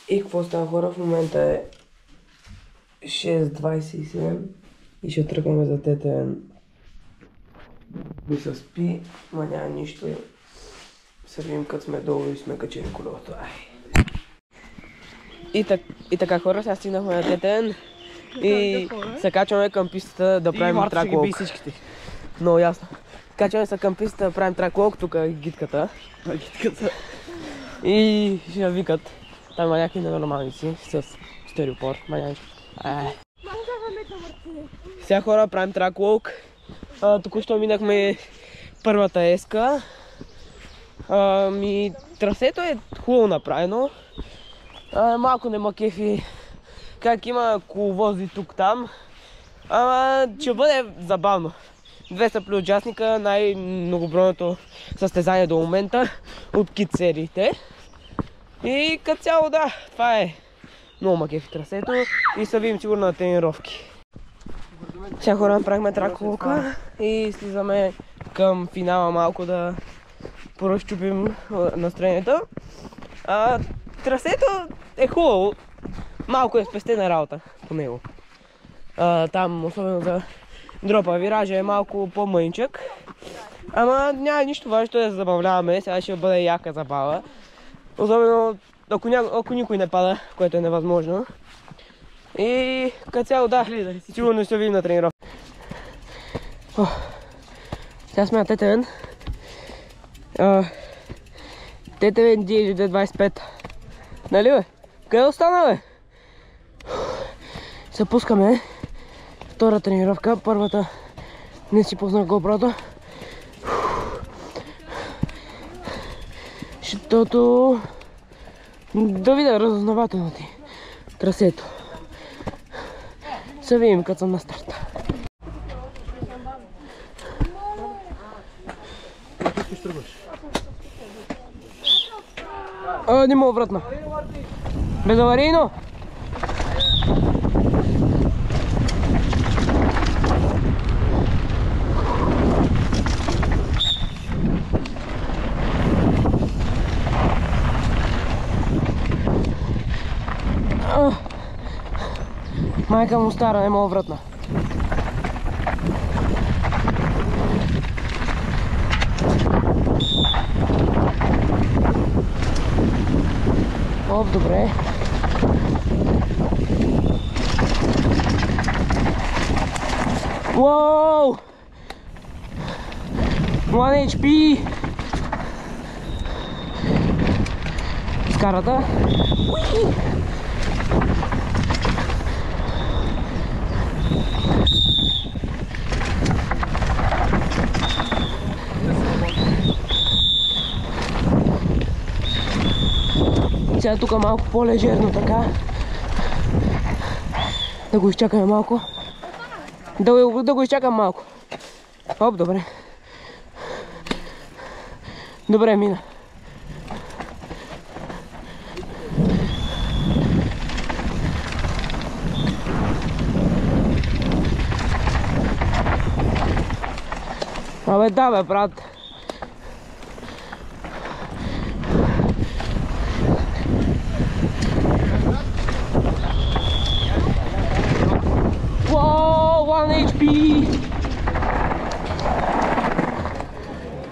И какво става, хора? В момента е 6:27 и ще тръгваме за Тетевен. И се спи, ма няма нищо. Се видим като сме долу и сме качили колелото. И така, хора, сега стигнахме на Тетевен и се качваме към пистата да правим траклок. Много ясно. Качваме се към пистата да правим траклок, тук е гидката. И ще викат. Там има някакви ненормалници с стереопор. Сега, хора, правим траклок. Току-що минахме първата еска. Трасето е хубаво направено. Малко не ма кефи как има коловози тук-там. Ама ще бъде забавно. 200 плюс участника, най-многобройното състезание до момента от кит сериите. И като цяло, да, това е много ма кефи трасето и се видим сигурно на тренировки. Сега, хора, направихме траклока и слизаме към финала малко да поразчупим настроението. Трасето е хубаво, малко е спестена работа по него. Там, особено за дропа виража, е малко по-мъничък. Ама няма нищо важно да се забавляваме, сега ще бъде яка забава. Особено ако никой не пада, което е невъзможно. И като цяло, да, сигурно ще видим на тренировка. Сега сме на Тетевен. Тетевен DHD25. Нали бе? Къде остана бе? Се пускаме. Втора тренировка. Първата не си пуснах GoPro-то. Защото да видя разузнавателно ти трасето. Се видим като съм на старта. Нема обратно. Безаварийно. Майка му стара, нема обратно. Оп, добре. Уоу! 1 HP! Скарата. Уи! Сега тук е малко по-лежерно така. Да го изчакаме малко. Да го изчакам малко. Оп, добре. Добре, мина. Абе, да бе, брат. Wow, 1 HP!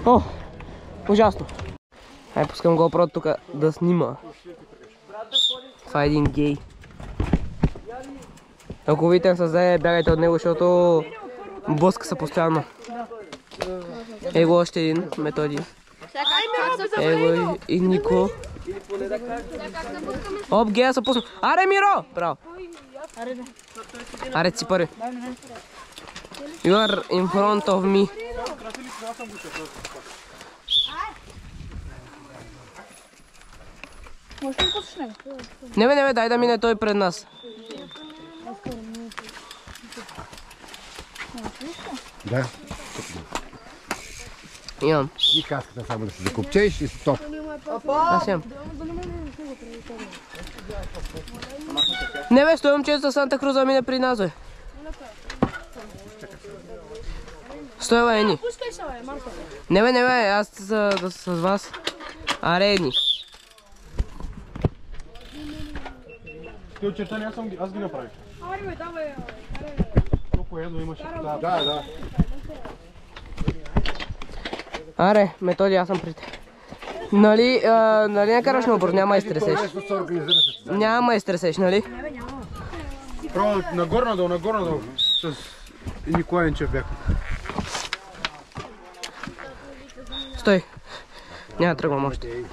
О, ужасно. Ай, пускам GoPro тук да снима. Това е един гей. Ако видите се взе, бягайте от него, защото блъска се постоянно. Его още един, Методи. Его и Нико. Оп, гея се пусна. Аре, Миро! Браво. Аре, си първи. You are in front of me. Не бе, дай да мине той пред нас. Да. Имам. И каската само да се закопчеш и стоп. Аз имам. Не бе, стой момчето с Санта Круза мине при нас, бе. Стой, бе, Ени. Не бе, аз с вас. Аре, Ени. Те очертания аз ги направих. Колко едно имаше? Да. Аре, Методи, аз съм при теб. Нали не караш на обор, няма и стресеш. Няма и стресеш, нали? Право нагоре-надолу. С Николай Енчев бях. Стой. Няма тръгвам още.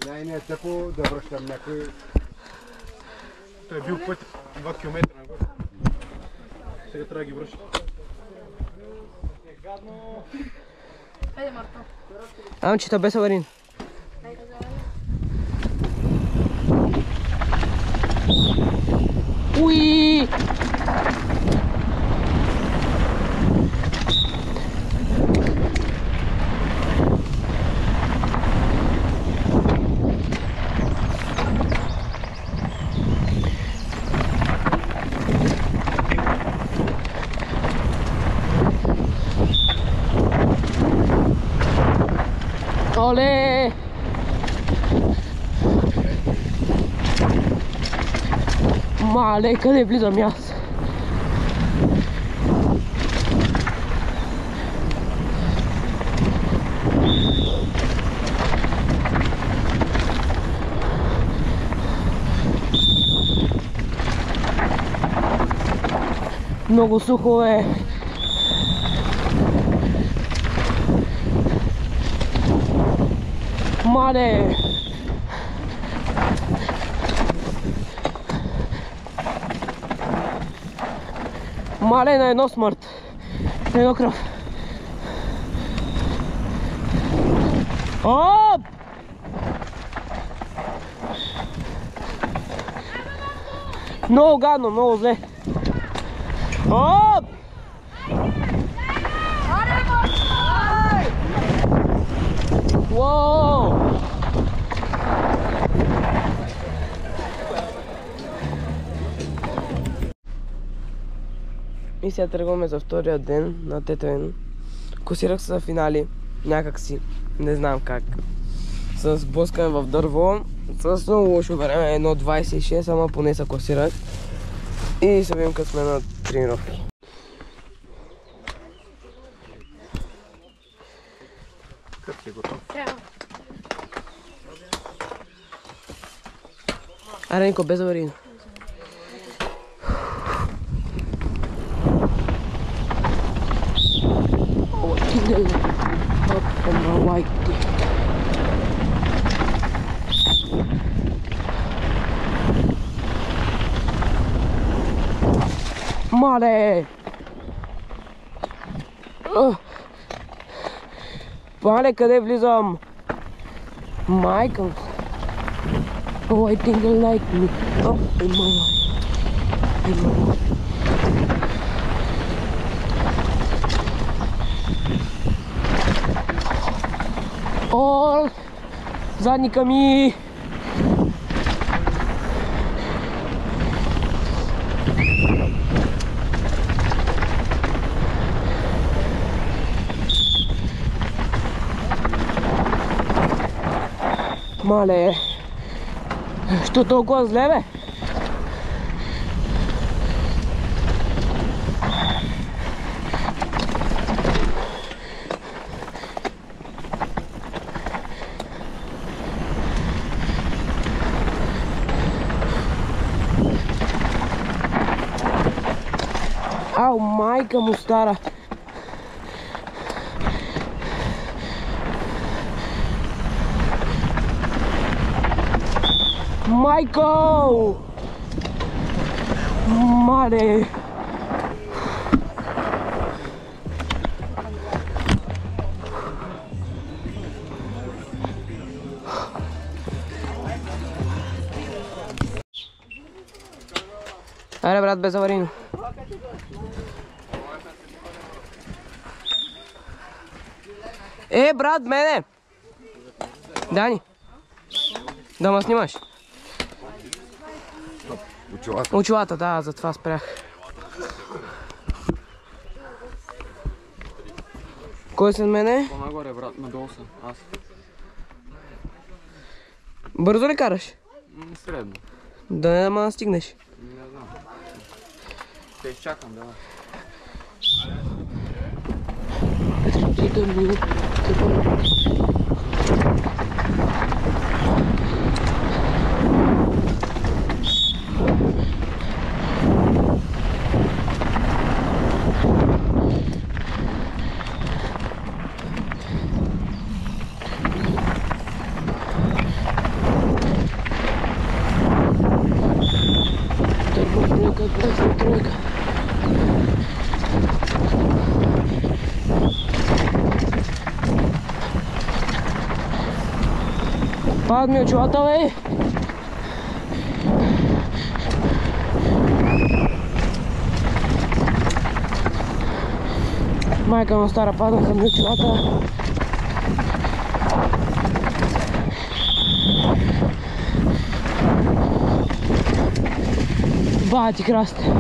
Не е тъпо да връщам някой. Той е бил път 2 км нагоре. Сега трябва да ги връща. Амчета без аварин. Уи! Оле! Мале, къде влизам аз? Много сухо е. Мале! Мале на едно смърт. На едно кръв. Оп! Много гадно, много зле. Оп! Уоу! И сега тръгваме за втория ден на Тетоен. Косирах се за финали, някак си, не знам как. С блъскане в дърво, с много лошо време, 1.26, ама поне се косирах. И се видим като сме на тренировки. Как си готов? Аре, Нико, без аварийно. Мале! Мале, къде влизам? Майка! Oh, I think they like me. Oh, mama. О, задника ми! Мале! Що толкова зле, бе? Ау, майка му стара! Майко! Мале! Аре, брат, без аварийно. Брат, мене! Дани! Да ме снимаш? Очилата. Очилата, да, затова спрях. Кой след мене? По-нагоре, брат, надолу съм, аз. Бързо ли караш? Средно. Да няма да стигнеш. Не знам. Те изчакам, да. Тройка. Падат ми очилата, бе! Майка му стара, паднаха ми очилата. Бати красте!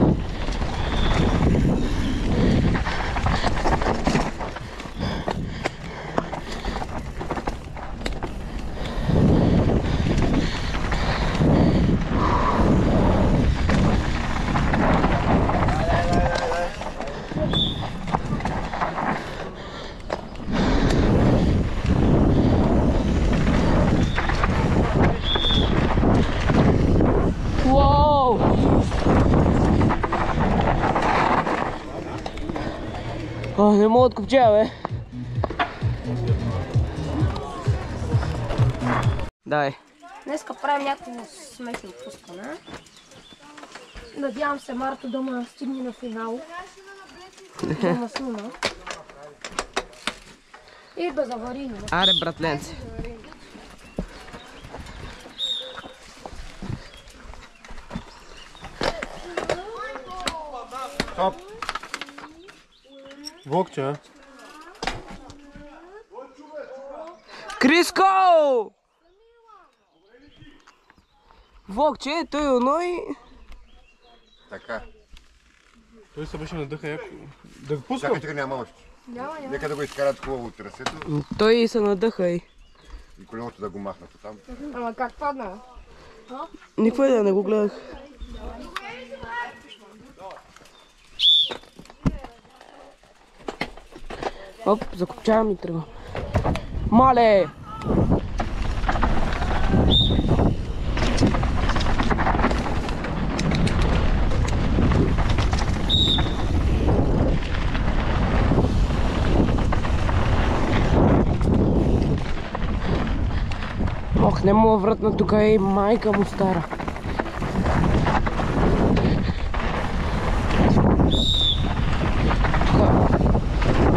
О, не мога да откопчая, бе. Давай. Днеска правим някакво смешно отпускане. Надявам се Марто да ме стигне на финал. Да ме снима. И да завари. Аре, братленце. Стоп! Вокче. Криско! Вокче, той оной... Така. Той се беше надъха яко. Да го пускам? Чакай, няма още. Нека да го изкарат хубаво от трасето Той се надъха и... и колелото да го махнат оттам. Ама как падна? Никой да не го гледах. Оп, закопчавам и тръгвам. Мале! Ох, не мога вратна тук и майка му стара.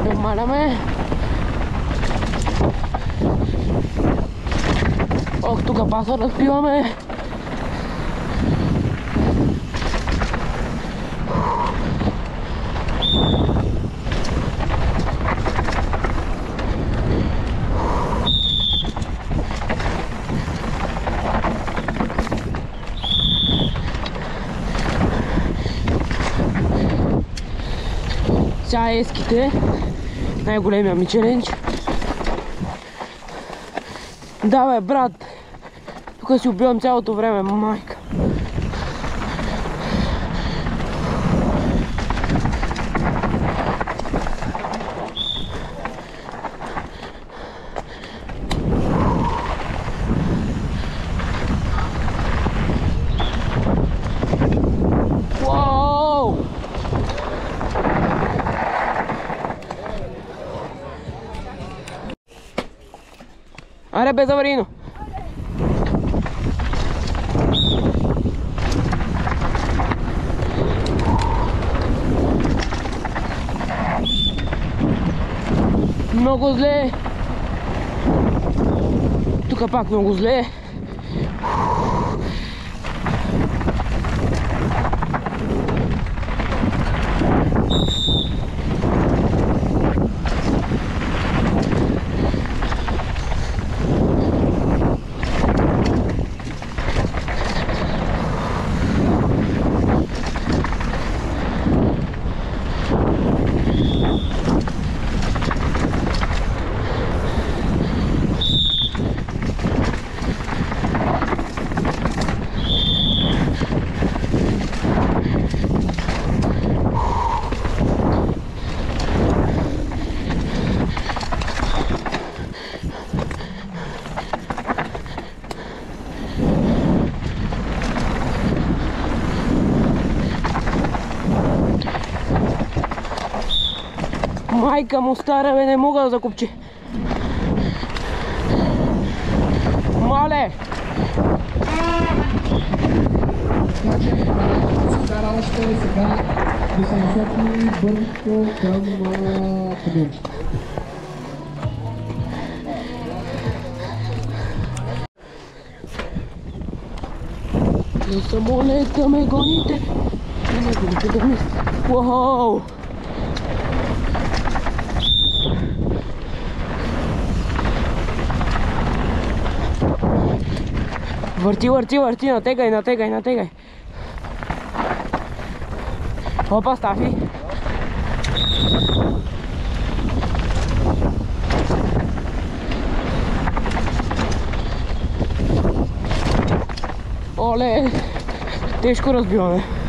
Тук маляме. Ох, тук паса разпиваме. Сега еските, най-големия ми челендж. Да бе, брат, тук си убивам цялото време, майка. Аре, без аварийно! Много зле! Тук пак много зле! Майка му стара, бе, не мога да закопчи. Мале! Стара още сега да се насочи бързо към камион. Но самолета ме гоните. Не гоните да ми... Уау! Върти, върти, върти, натегай, натегай, натегай. Опа, Стафи. Оле, тежко разбиваме.